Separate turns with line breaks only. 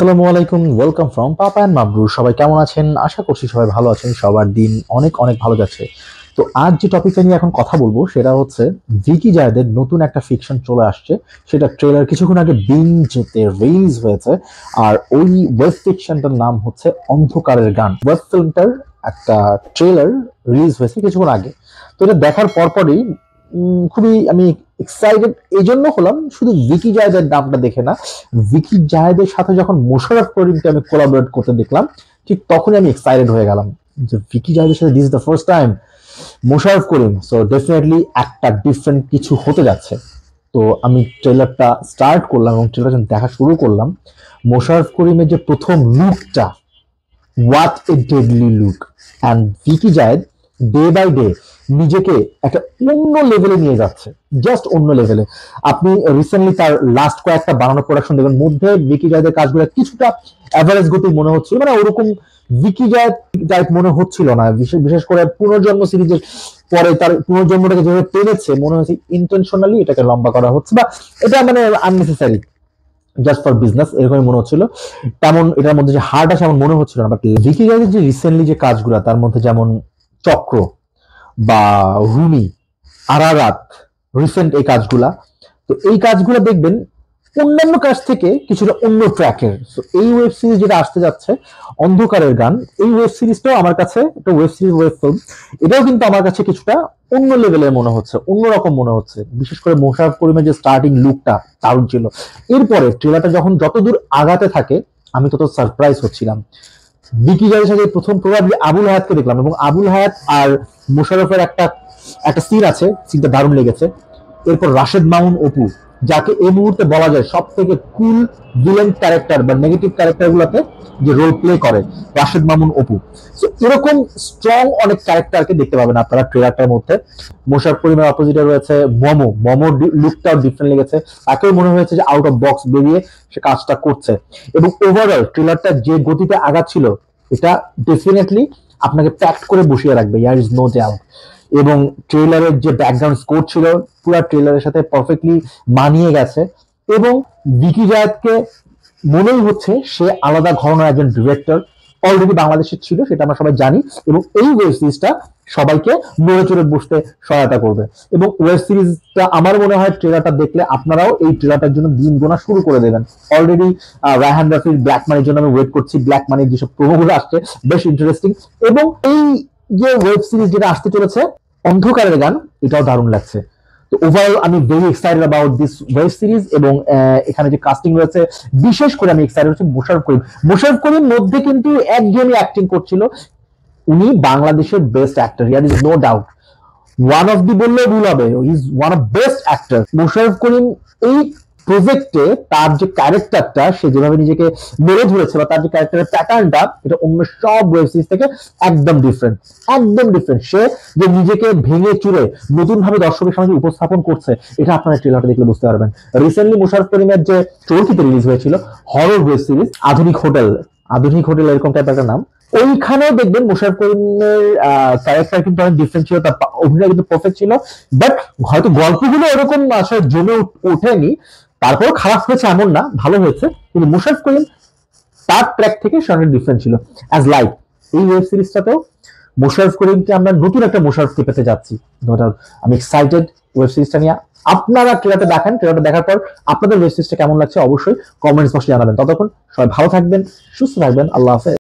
আসসালামু আলাইকুম, welcome from papa and মাবরুর। সবাই কেমন আছেন? আশা করছি সবাই ভালো আছেন, সবার দিন অনেক অনেক ভালো যাচ্ছে। তো আজ যে টপিকটা নিয়ে এখন কথা বলবো সেটা হচ্ছে ভিকি জায়েদের নতুন একটা ফিকশন চলে আসছে। সেটা ট্রেলার কিছুক্ষণ আগে বিঞ্জতে রিলিজ হয়েছে। আর ওই ওয়েব ফিকশনটার নাম হচ্ছে অন্ধকারের গান। ওয়েব ফিল্মটার একটা ট্রেলার রিলিজ হয়েছে কিছুক্ষণ আগে। তো এটা দেখার পরপরই খুবই আমি এক্সাইটেড এই জন্য হলাম, শুধু ভিকি জায়েদের নামটা দেখে না, ভিকি জায়েদের সাথে যখন মোশাররফ করিমকে আমি কোলাবোরেট করতে দেখলাম, ঠিক তখনই আমি এক্সাইটেড হয়ে গেলাম যে ভিকি জায়েদের সাথে this is the first time Mosharraf Karim, so definitely একটা ডিফারেন্ট কিছু হতে যাচ্ছে। তো আমি ট্রেলারটা স্টার্ট করলাম এবং ট্রেলার দেখা শুরু করলাম। মোশাররফ করিমের যে প্রথম লুকটা, what a deadly look. And Vicky Zayed day by day নিজেকে একটা অন্য লেভেলে নিয়ে যাচ্ছে, জাস্ট অন্য লেভেলে। আপনি রিসেন্টলি তার লাস্ট কয়েকটা বানানো প্রোডাকশন দেখবেন, মধ্যে ভিকি জায়েদের কাজগুলো কিছুটা অ্যাভারেজ গতি মনে হচ্ছিল, মানে ওরকম ভিকি জায়েদ টাইপ মনে হচ্ছিল না। বিশেষ করে পুনর্জন্ম সিরিজের পরে তার পুনর্জন্মটাকে যেভাবে টেনেছে, মনে হচ্ছে ইন্টেনশনালি এটাকে লম্বা করা হচ্ছে, বা এটা মানে আননেসেসারি, জাস্ট ফর বিজনেস, এরকমই মনে হচ্ছিল। তেমন এটার মধ্যে যে হার্ট আছে এমন মনে হচ্ছিল না। বাট ভিকি জায়েদের যে রিসেন্টলি যে কাজগুলো, তার মধ্যে যেমন চক্র বা রুমি, আরারাত, রিসেন্ট এই কাজগুলা, তো এই কাজগুলো দেখবেন অন্যান্য কাজ থেকে কিছুটা অন্য ট্র্যাকের। সো এই ওয়েব সিরিজ যেটা আসতে যাচ্ছে অন্ধকারের গান, এই ওয়েব সিরিজটাও আমার কাছে একটা ওয়েব সিরিজ, ওয়েব ফিল্ম, এটাও কিন্তু আমার কাছে কিছুটা অন্য লেভেলের মনে হচ্ছে, অন্যরকম মনে হচ্ছে। বিশেষ করে মোশাররফ করিমের যে স্টার্টিং লুকটা দারুণ ছিল। এরপরে ট্রেলারটা যখন যতদূর আগাতে থাকে আমি তত সারপ্রাইজ হচ্ছিলাম। ভিকি জায়েদের সাথে প্রথম প্রবাবলি আবুল হায়াতকে দেখলাম, এবং আবুল হায়াত আর মোশাররফের একটা একটা সিন আছে, সিনটা দারুণ লেগেছে। এরপর রাশেদ মামুন অপু, যাকে এই মুহূর্তে বলা যায় সব থেকে কুল ভিলেন ক্যারেক্টার বা নেগেটিভ ক্যারেক্টার গুলোতে যে রোল প্লে করে, রাশেদ মামুন অপু। সো এরকম স্ট্রং অনেক ক্যারেক্টারকে দেখতে পাবেন আপনারা ট্রেলারটার মধ্যে। মোশাররফ করিমের অপোজিটে রয়েছে মোমোর লুকটাও ডিফারেন্ট লেগেছে। তাকেও মনে হয়েছে যে আউট অফ বক্স বেরিয়ে সে কাজটা করছে। এবং ওভারঅল ট্রেলারটা যে গতিতে আগাচ্ছিল, এটা ডেফিনেটলি আপনাকে প্যাক্ট করে বসিয়ে রাখবে, ইয়ার ইজ নো ডাউট। এবং ট্রেলারের যে ব্যাকগ্রাউন্ড স্কোর ছিল, পুরো ট্রেলারের সাথে পারফেক্টলি মানিয়ে গেছে। এবং ভিকি জায়েদকে মনেই হচ্ছে সে আলাদা ঘরানার একজন ডিরেক্টর, অলরেডি বাংলাদেশে ছিল, সেটা আমরা সবাই জানি। এবং এই ওয়েব সিরিজটা সবাইকে নড়ে চড়ে বসতে সহায়তা করবে। এবং ওয়েব সিরিজটা আমার মনে হয় ট্রেলারটা দেখলে আপনারাও এই ট্রেলারটার জন্য দিন গোনা শুরু করে দেবেন। অলরেডি রায়হান রাফির ব্ল্যাক মানির জন্য আমি ওয়েট করছি। ব্ল্যাক মানির যেসব প্রোমোগুলো আসছে বেশ ইন্টারেস্টিং। এবং এই যে ওয়েব সিরিজ যেটা আসতে চলেছে অন্ধকারের গান, এটাও দারুণ লাগছে। তো ওভারঅল আমি very excited about this web series. এবং এখানে যে কাস্টিং রয়েছে, বিশেষ করে আমি এক্সাইটেড হচ্ছি মোশাররফ করিম। মোশাররফ করিম মধ্যে কিন্তু একজনই অ্যাক্টিং করছিল, উনি বাংলাদেশের best actor, here is no doubt. One of the বললে ভুল হবে, is one of best actor Mosharraf Karim. এই প্রজেক্টে তার যে ক্যারেক্টারটা, সে যেভাবে নিজেকে মেরে ধরেছে, বা তার যে ক্যারেক্টারের প্যাটার্নটা, এটা অন্য সব ওয়েব সিরিজ থেকে একদম ডিফারেন্ট, একদম ডিফারেন্ট। সে যে নিজেকে ভেঙে চুরে নতুন ভাবে দর্শকের সামনে উপস্থাপন করছে, এটা আপনারা ট্রেলারটা দেখলে বুঝতে পারবেন। রিসেন্টলি মোশাররফ করিমের যে চরকিতে রিলিজ হয়েছিল হরর ওয়েব সিরিজ আধুনিক হোটেল, এরকম টাইপের একটা নাম, ওইখানেও দেখবেন মোশাররফ করিমের ক্যারেক্টার কিন্তু অনেক ডিফারেন্ট ছিল, তার অভিনয় কিন্তু পারফেক্ট ছিল। বাট হয়তো গল্পগুলো এরকম আসলে জমে ওঠেনি, তারপরেও খারাপ হয়েছে এমন না, ভালো হয়েছে। কিন্তু মোশাররফ করিম তার ট্র্যাক থেকে অনেক ডিফারেন্ট ছিল। অ্যাজ লাইক এই ওয়েব সিরিজটাতেও মোশাররফ করিমকে আমরা নতুন একটা মোশাররফকে পেতে যাচ্ছি। আমি এক্সাইটেড ওয়েব সিরিজটা নিয়ে। আপনারা ট্রেলারটা দেখেন, ট্রেলারটা দেখার পর আপনাদের ওয়েব সিরিজটা কেমন লাগছে অবশ্যই কমেন্টস বক্সে জানাবেন। ততক্ষণ সবাই ভালো থাকবেন, সুস্থ থাকবেন। আল্লাহ হাফেজ।